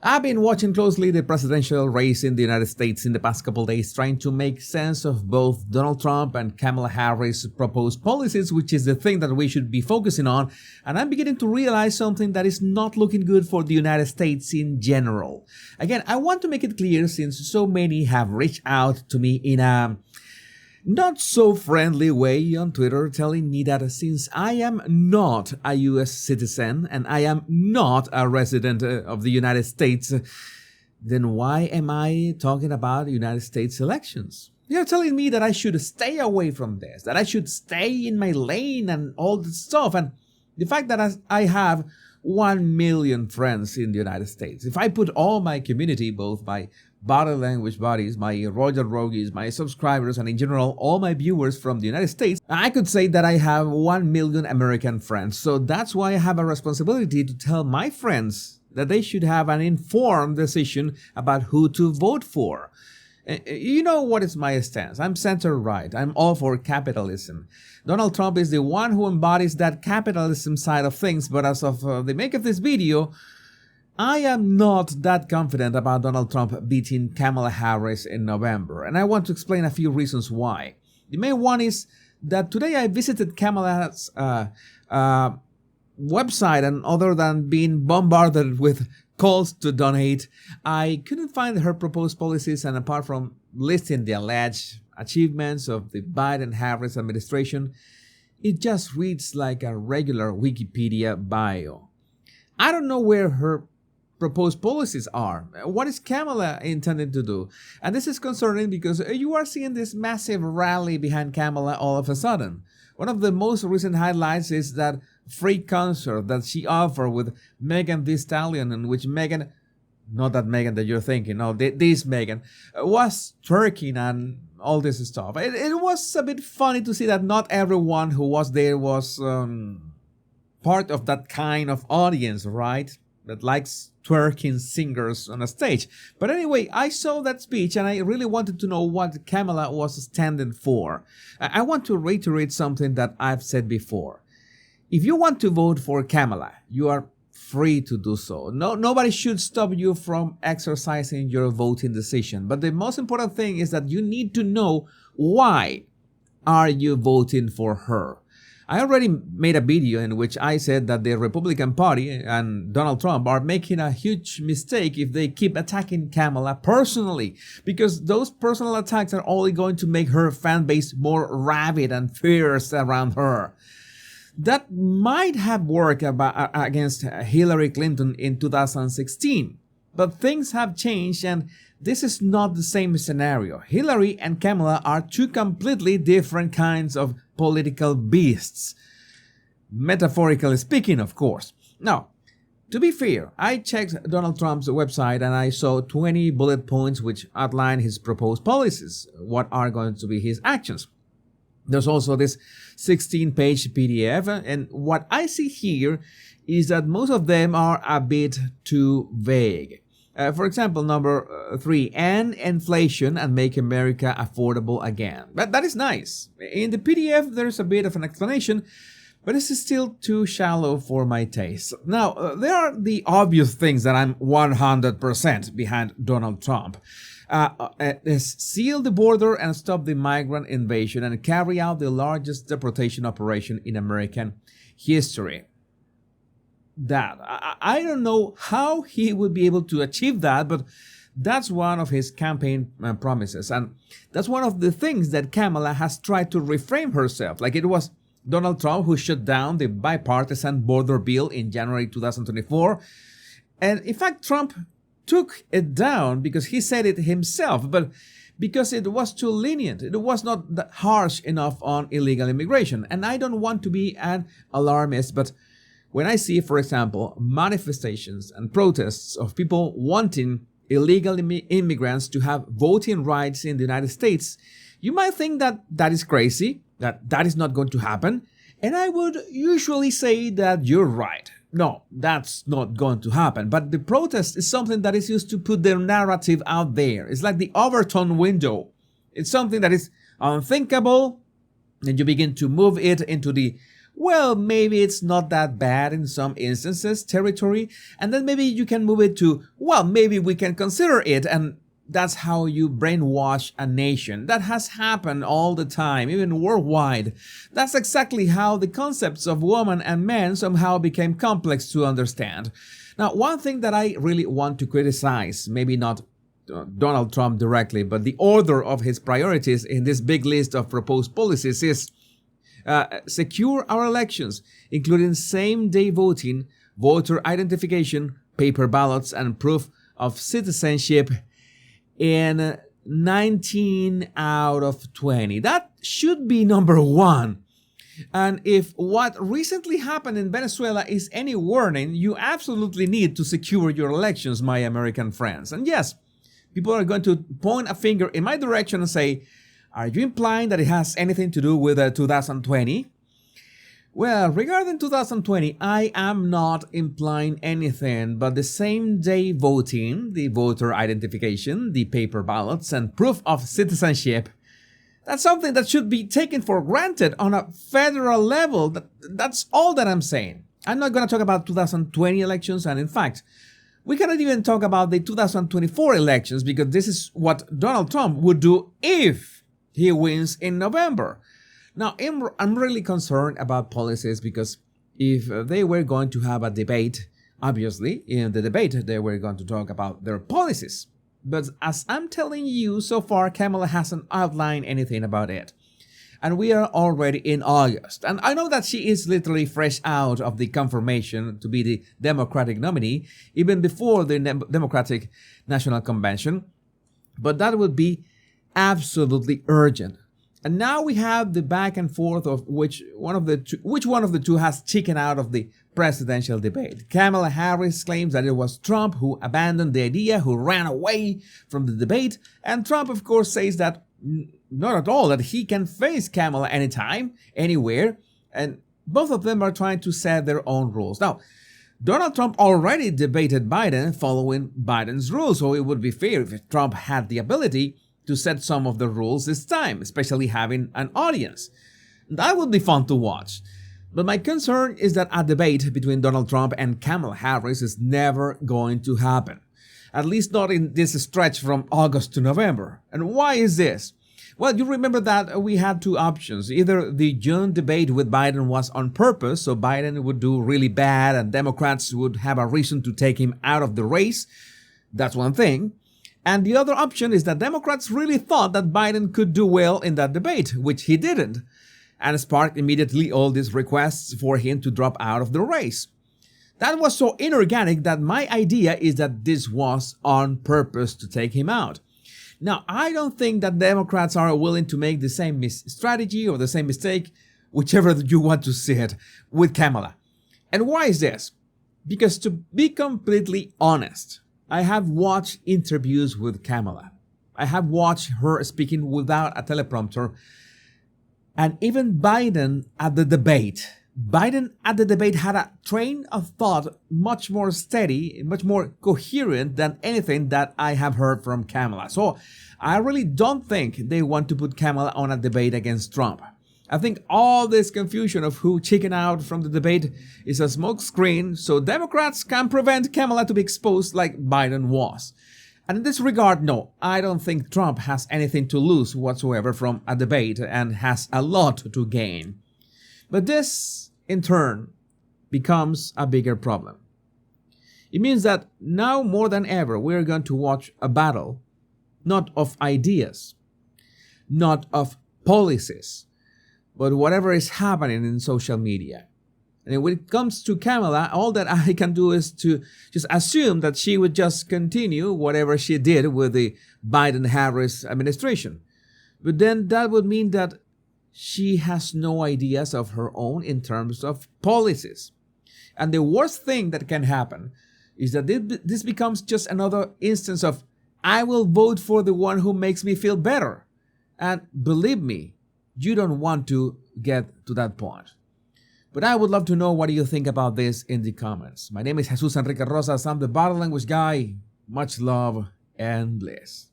I've been watching closely the presidential race in the United States in the past couple days, trying to make sense of both Donald Trump and Kamala Harris' proposed policies, which is the thing that we should be focusing on. And I'm beginning to realize something that is not looking good for the United States in general. Again, I want to make it clear, since so many have reached out to me in a not so friendly way on Twitter, telling me that since I am not a US citizen and I am not a resident of the United States, then why am I talking about United States elections? They're telling me that I should stay away from this, that I should stay in my lane and all this stuff. And the fact that I have 1 million friends in the United States, if I put all my community, both my body language buddies, my Roger Rogies, my subscribers, and in general all my viewers from the United States, I could say that I have 1 million American friends. So that's why I have a responsibility to tell my friends that they should have an informed decision about who to vote for. You know what is my stance? I'm center-right. I'm all for capitalism. Donald Trump is the one who embodies that capitalism side of things, but as of the make of this video, I am not that confident about Donald Trump beating Kamala Harris in November, and I want to explain a few reasons why. The main one is that today I visited Kamala's website, and other than being bombarded with calls to donate, I couldn't find her proposed policies, and apart from listing the alleged achievements of the Biden-Harris administration, it just reads like a regular Wikipedia bio. I don't know where her proposed policies are. What is Kamala intending to do? And this is concerning because you are seeing this massive rally behind Kamala all of a sudden. One of the most recent highlights is that free concert that she offered with Megan Thee Stallion, in which Megan, not that Megan that you're thinking, no, this Megan, was twerking and all this stuff. It was a bit funny to see that not everyone who was there was part of that kind of audience, right? That likes twerking singers on a stage. But anyway, I saw that speech and I really wanted to know what Kamala was standing for. I want to reiterate something that I've said before. If you want to vote for Kamala, you are free to do so. Nobody should stop you from exercising your voting decision. But the most important thing is that you need to know why are you voting for her. I already made a video in which I said that the Republican Party and Donald Trump are making a huge mistake if they keep attacking Kamala personally, because those personal attacks are only going to make her fan base more rabid and fierce around her. That might have worked against Hillary Clinton in 2016, but things have changed and this is not the same scenario. Hillary and Kamala are two completely different kinds of political beasts. Metaphorically speaking, of course. Now, to be fair, I checked Donald Trump's website and I saw 20 bullet points which outline his proposed policies, what are going to be his actions. There's also this 16-page PDF, and what I see here is that most of them are a bit too vague. For example, number 3, end inflation and make America affordable again. That is nice. In the PDF, there's a bit of an explanation, but it's still too shallow for my taste. Now, there are the obvious things that I'm 100% behind Donald Trump. Seal the border and stop the migrant invasion and carry out the largest deportation operation in American history. That I don't know how he would be able to achieve that, but that's one of his campaign promises, and that's one of the things that Kamala has tried to reframe herself. Like it was Donald Trump who shut down the bipartisan border bill in January 2024, and in fact Trump took it down because he said it himself, but because it was too lenient. It was not that harsh enough on illegal immigration. And I don't want to be an alarmist, but when I see, for example, manifestations and protests of people wanting illegal immigrants to have voting rights in the United States, you might think that that is crazy, that is not going to happen. And I would usually say that you're right. No, that's not going to happen. But the protest is something that is used to put their narrative out there. It's like the Overton window. It's something that is unthinkable, and you begin to move it into the well, maybe it's not that bad in some instances, territory, and then maybe you can move it to, well, maybe we can consider it, and that's how you brainwash a nation. That has happened all the time, even worldwide. That's exactly how the concepts of woman and man somehow became complex to understand. Now, one thing that I really want to criticize, maybe not Donald Trump directly, but the order of his priorities in this big list of proposed policies is secure our elections, including same-day voting, voter identification, paper ballots, and proof of citizenship in 19 out of 20. That should be number one. And if what recently happened in Venezuela is any warning, you absolutely need to secure your elections, my American friends. And yes, people are going to point a finger in my direction and say, are you implying that it has anything to do with 2020? Well, regarding 2020, I am not implying anything, but the same-day voting, the voter identification, the paper ballots, and proof of citizenship, that's something that should be taken for granted on a federal level. That's all that I'm saying. I'm not going to talk about 2020 elections, and in fact, we cannot even talk about the 2024 elections because this is what Donald Trump would do if he wins in November. Now, I'm really concerned about policies because if they were going to have a debate, obviously, in the debate, they were going to talk about their policies. But as I'm telling you, so far, Kamala hasn't outlined anything about it. And we are already in August. And I know that she is literally fresh out of the confirmation to be the Democratic nominee, even before the Democratic National Convention. But that would be absolutely urgent. And now we have the back and forth of which one of the two has chickened out of the presidential debate. Kamala Harris claims that it was Trump who abandoned the idea, who ran away from the debate. And Trump, of course, says that not at all, that he can face Kamala anytime, anywhere. And both of them are trying to set their own rules. Now, Donald Trump already debated Biden following Biden's rules, so it would be fair if Trump had the ability to set some of the rules this time, especially having an audience. That would be fun to watch. But my concern is that a debate between Donald Trump and Kamala Harris is never going to happen. At least not in this stretch from August to November. And why is this? Well, you remember that we had two options. Either the June debate with Biden was on purpose, so Biden would do really bad and Democrats would have a reason to take him out of the race. That's one thing. And the other option is that Democrats really thought that Biden could do well in that debate, which he didn't, and sparked immediately all these requests for him to drop out of the race. That was so inorganic that my idea is that this was on purpose to take him out. Now, I don't think that Democrats are willing to make the same strategy or the same mistake, whichever you want to see it, with Kamala. And why is this? Because to be completely honest, I have watched interviews with Kamala. I have watched her speaking without a teleprompter. And even Biden at the debate had a train of thought much more steady, much more coherent than anything that I have heard from Kamala. So I really don't think they want to put Kamala on a debate against Trump. I think all this confusion of who chickened out from the debate is a smokescreen so Democrats can prevent Kamala to be exposed like Biden was. And in this regard, no, I don't think Trump has anything to lose whatsoever from a debate and has a lot to gain. But this, in turn, becomes a bigger problem. It means that now more than ever, we're going to watch a battle, not of ideas, not of policies, but whatever is happening in social media. And when it comes to Kamala, all that I can do is to just assume that she would just continue whatever she did with the Biden-Harris administration. But then that would mean that she has no ideas of her own in terms of policies. And the worst thing that can happen is that this becomes just another instance of, I will vote for the one who makes me feel better. And believe me, you don't want to get to that point. But I would love to know what you think about this in the comments. My name is Jesus Enrique Rosas. I'm the Body Language Guy. Much love and bliss.